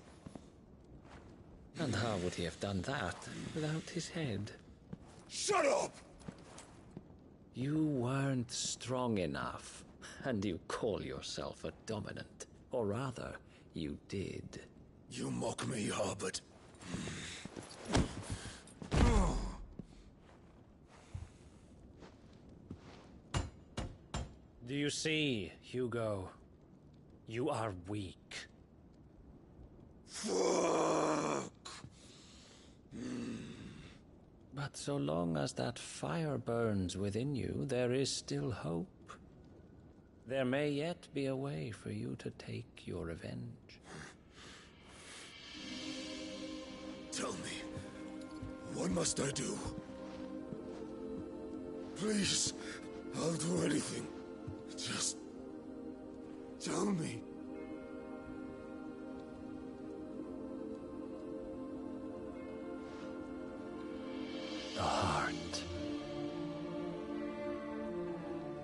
And how would he have done that without his head? Shut up! You weren't strong enough, and you call yourself a dominant. Or rather, you did. You mock me, Harbert. Do you see, Hugo? You are weak. Fuck! But so long as that fire burns within you, there is still hope. There may yet be a way for you to take your revenge. Tell me, what must I do? Please, I'll do anything. Just tell me. The heart.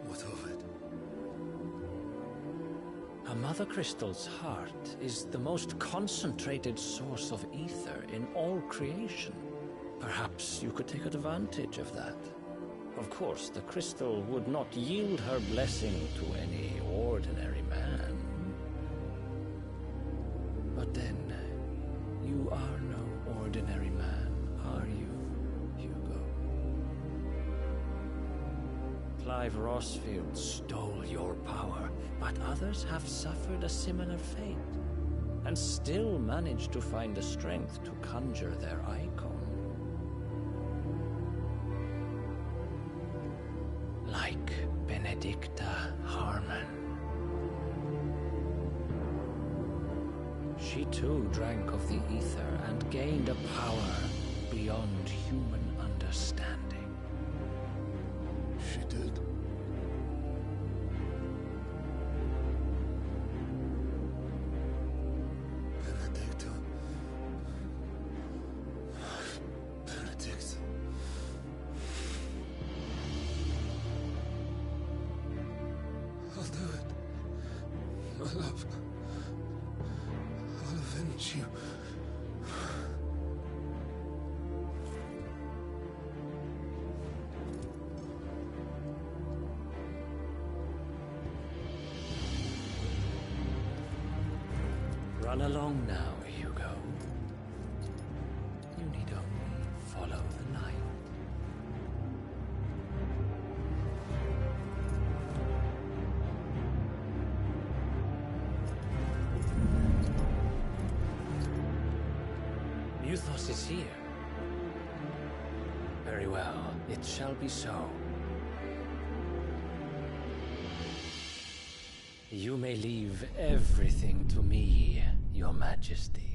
What of it? A Mother Crystal's heart is the most concentrated source of ether in all creation. Perhaps you could take advantage of that. Of course, the crystal would not yield her blessing to any ordinary man. But then, you are no ordinary man, are you, Hugo? Clive Rosfield stole your power, but others have suffered a similar fate, and still managed to find the strength to conjure their icon. Benedicta Harmon. She too drank of the ether and gained a power beyond human understanding. She did. Benedicta. Benedict. I'll do it. My love. I'll avenge you. Run along now, Hugo. You need only follow the light. Muthos is here. Very well, it shall be so. You may leave everything to me, Your Majesty.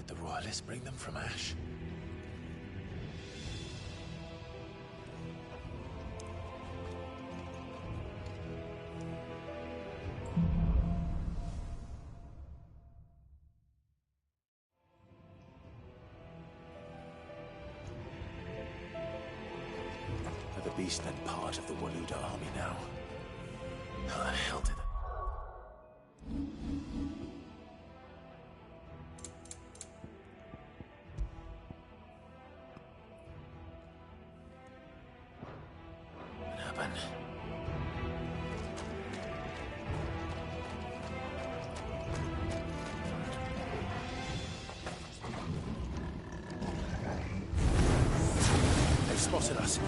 The Royalists bring them from Ash? Are the Beast then part of the Waluda army now? How the hell did what happened? They spotted us.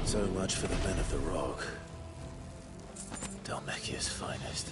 So much for the men of the Rock. Dhalmekia's finest.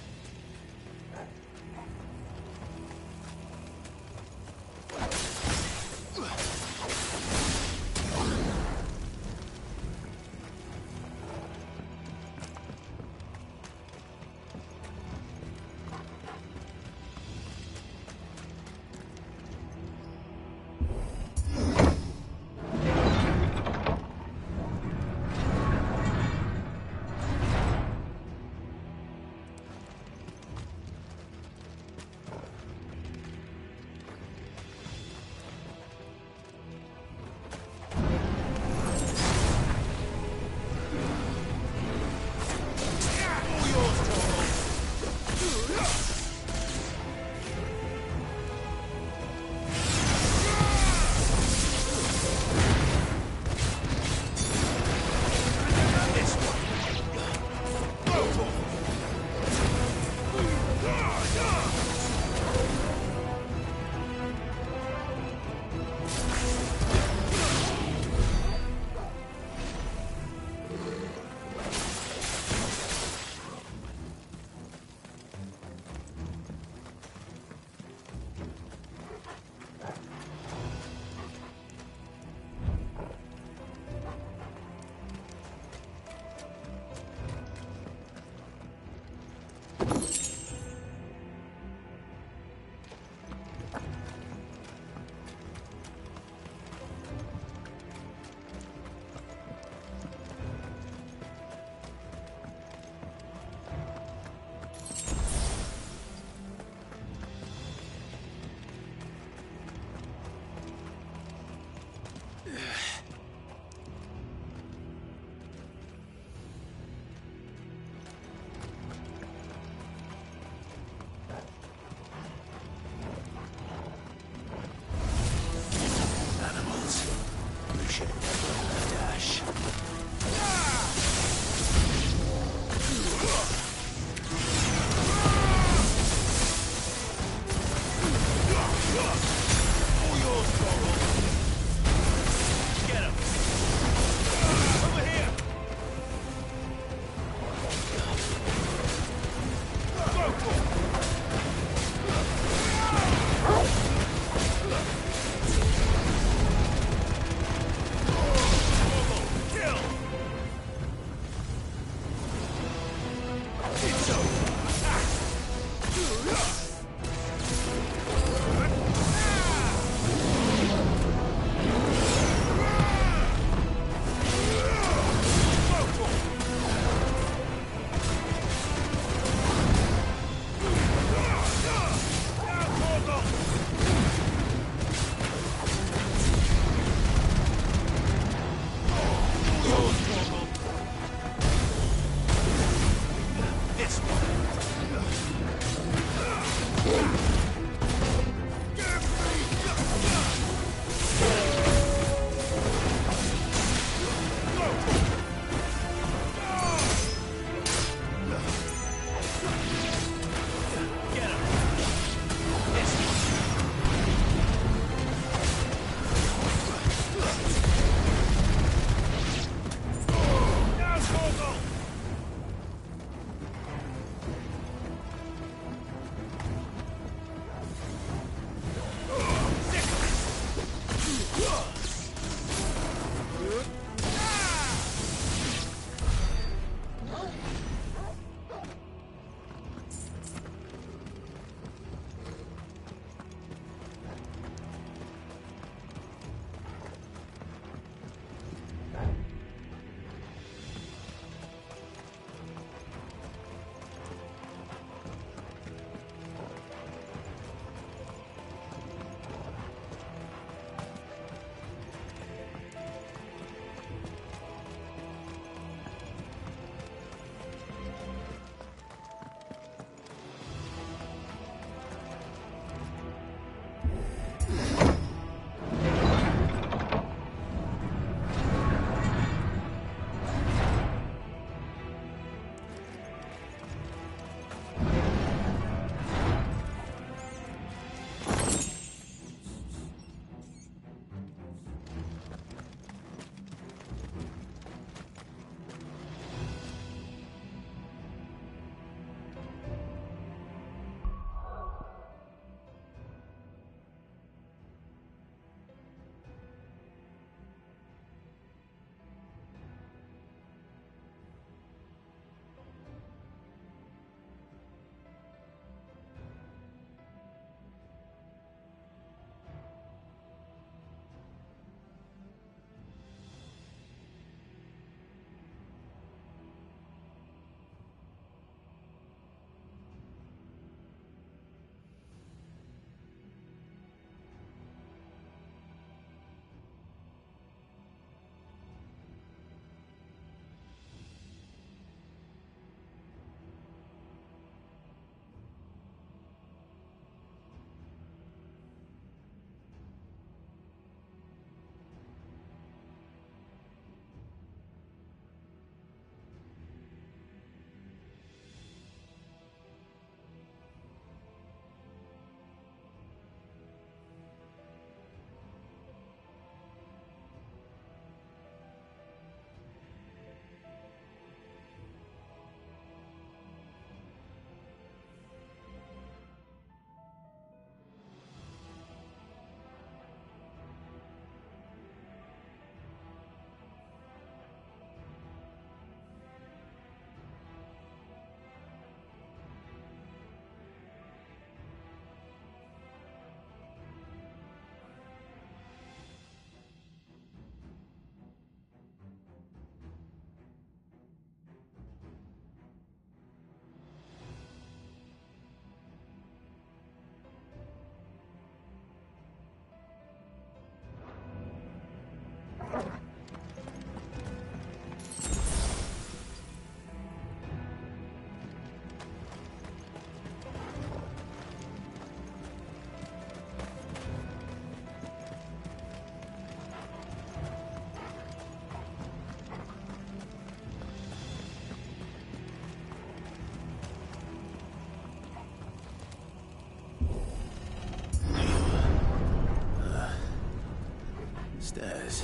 Stairs.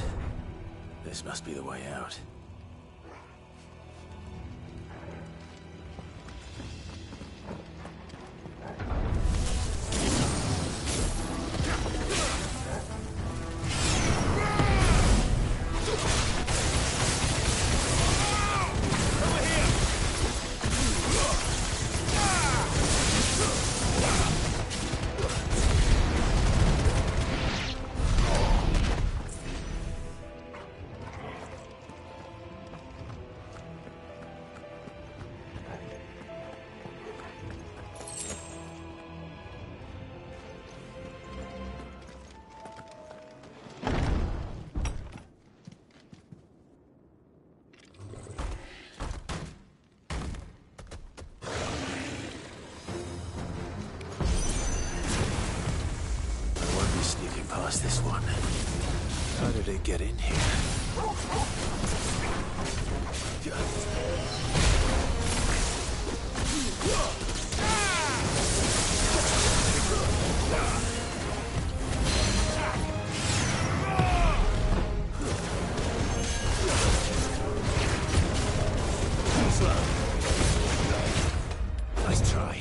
This must be the way out. past this one. How did it get in here? Nice try.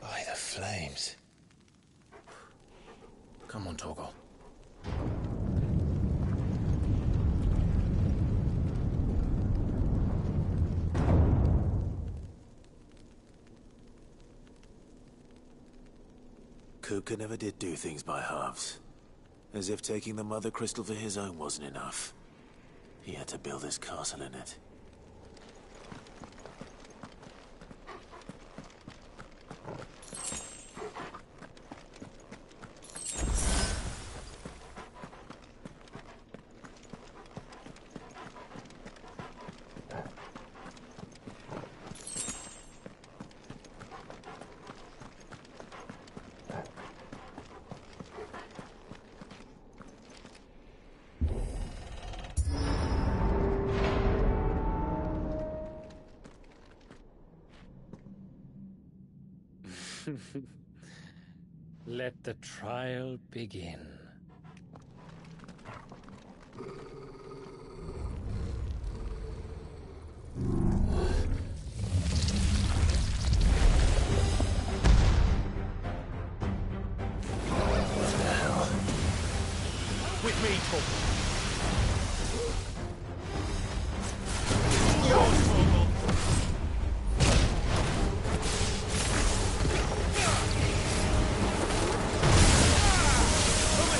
By the flames. Come on, Torgal. Kupka never did do things by halves. As if taking the Mother Crystal for his own wasn't enough. He had to build his castle in it. Let the trial begin. What the hell? With me, Torgal. Over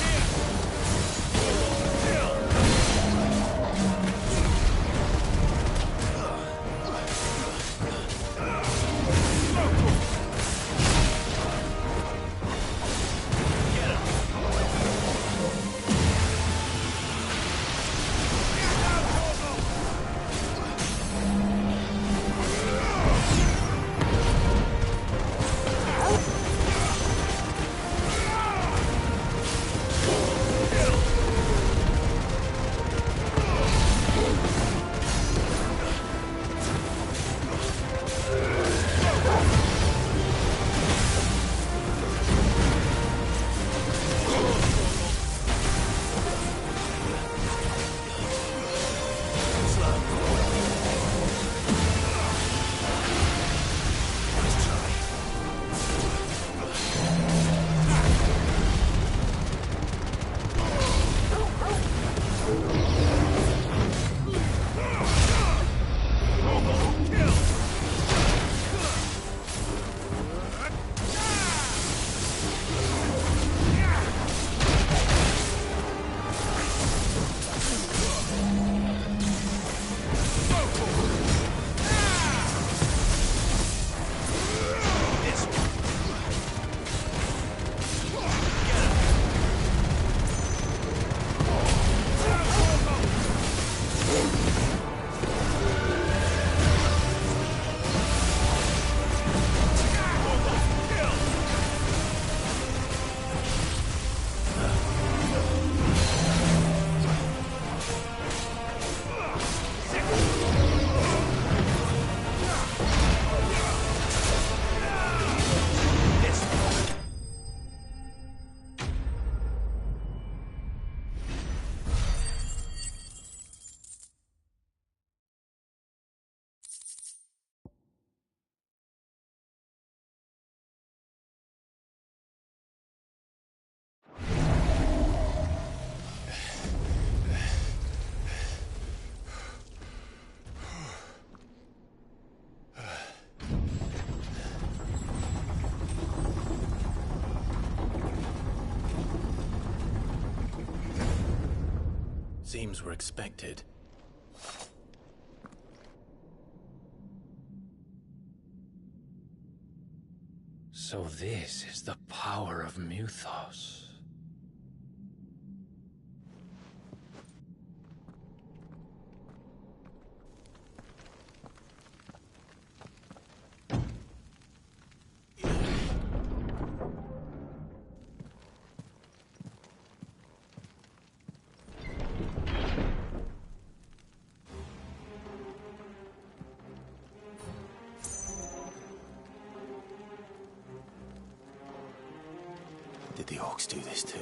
seems were expected. So this is the power of Muthos. Did the orcs do this too?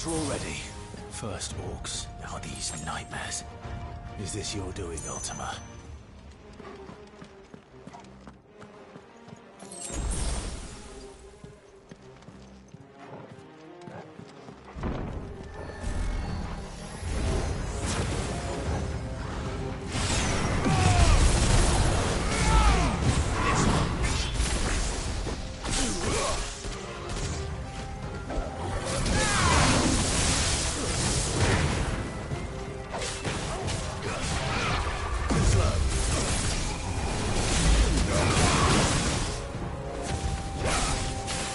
We're all ready. First, orcs. Now these nightmares. Is this your doing, Ultima?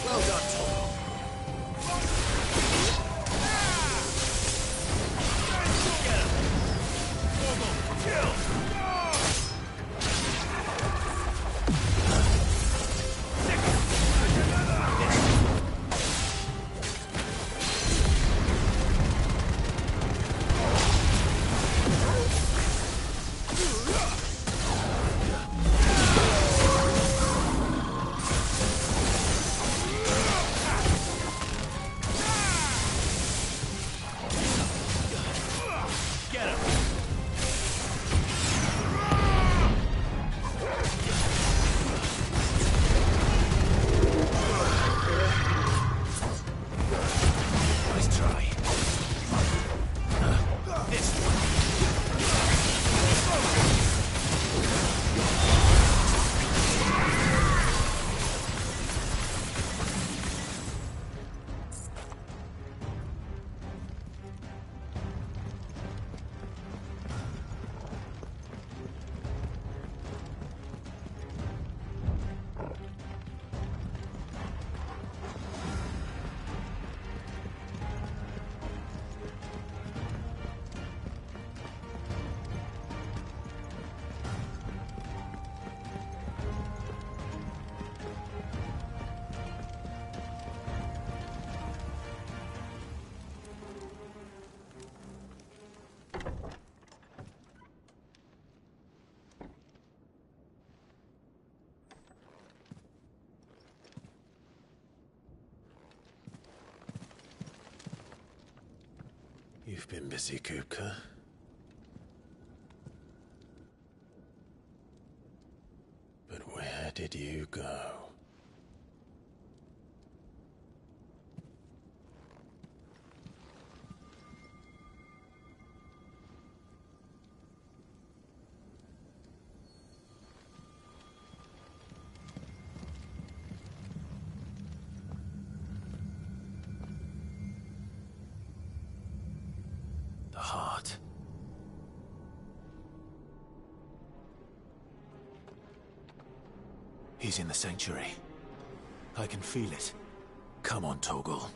Well done, Tom. You've been busy, Kupka. But where did you go? The heart. He's in the sanctuary. I can feel it. Come on, Torgal.